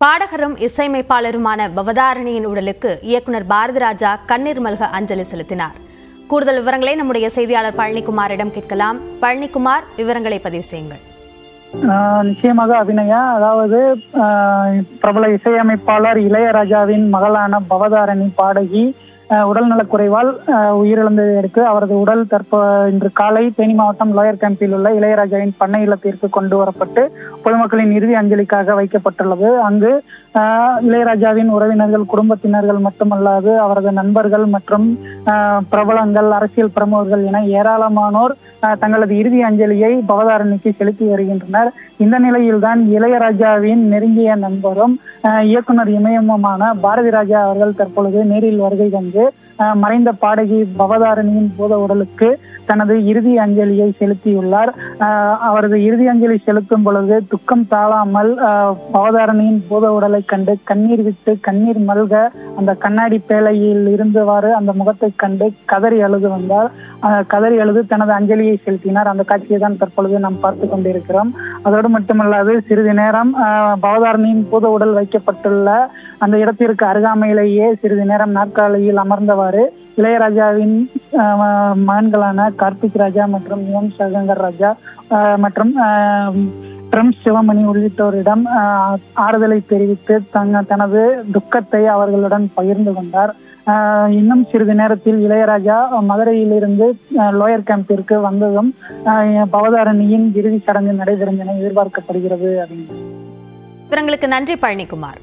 பாடகரும் இசையமைப்பாளருமான பவதாரணியின் உடலுக்கு இயக்குனர் பாரதிராஜா கண்ணீர் மல்க அஞ்சலி செலுத்தினார். கூடுதல் விவரங்களை நம்முடைய செய்தியாளர் பழனிக்குமாரிடம் கேட்கலாம். பழனிக்குமார், விவரங்களை பதிவு செய்யுங்கள். நிச்சயமாக அபிநயா, அதாவது பிரபல இசையமைப்பாளர் இளையராஜாவின் மகளான பவதாரணி பாடகி உடல்நலக்குறைவால் உயிரிழந்ததற்கு அவரது உடல் இன்று காலை தேனி மாவட்டம் லோயர் கேம்பில் உள்ள இளையராஜாவின் பண்ணை இல்லத்திற்கு கொண்டு வரப்பட்டு பொதுமக்களின் இறுதி அஞ்சலிக்காக வைக்கப்பட்டுள்ளது. அங்கு இளையராஜாவின் உறவினர்கள், குடும்பத்தினர்கள் மட்டுமல்லாது அவரது நண்பர்கள் மற்றும் பிரபலங்கள், அரசியல் பிரமுகர்கள் என ஏராளமானோர் தங்களது இறுதி அஞ்சலியை பவதாரணிக்கு செலுத்தி வருகின்றனர். இந்த நிலையில்தான் இளையராஜாவின் நெருங்கிய நண்பரும் இயக்குனர் இமயமுமான பாரதிராஜா அவர்கள் தற்பொழுது நேரில் வருகை தந்து மறைந்த பாடகி பவதாரணியின் பூத உடலுக்கு தனது இறுதி அஞ்சலியை செலுத்தியுள்ளார். அவரது இறுதி அஞ்சலி செலுத்தும் பொழுது துக்கம் தாழாமல் பவதாரணியின் பூத உடலை கண்டு கண்ணீர் விட்டு கண்ணீர் மல்க அந்த கண்ணாடி பேழையில் இருந்தவாறு அந்த முகத்தை கண்டு கதறி அழுது வந்தார். கதறி அழுது தனது அஞ்சலியை செலுத்தினார். அந்த காட்சியை தான் தற்பொழுது நாம் பார்த்து கொண்டிருக்கிறோம். அதோடு மட்டுமல்லாது சிறிது நேரம் பவதாரணியின் பூத உடல் வைக்கப்பட்டுள்ள அந்த இடத்திற்கு அருகாமையிலேயே சிறிது நேரம் நாற்காலியில் அமர்ந்தவாறு இளையராஜாவின் மகன்களான கார்த்திக் ராஜா மற்றும் யுவன் சங்கர் ராஜா மற்றும் சிவமணி உள்ளிட்டோரிடம் ஆறுதலை தெரிவித்து தனது துக்கத்தை அவர்களுடன் பகிர்ந்து கொண்டார். இன்னும் சிறிது நேரத்தில் இளையராஜா மதுரையிலிருந்து லோயர் கேம்பிற்கு வந்ததும் பவதாரணியின் இறுதி சடங்கு நடைபெறும் என எதிர்பார்க்கப்படுகிறது. விவரங்களுக்கு நன்றி பழனிக்குமார்.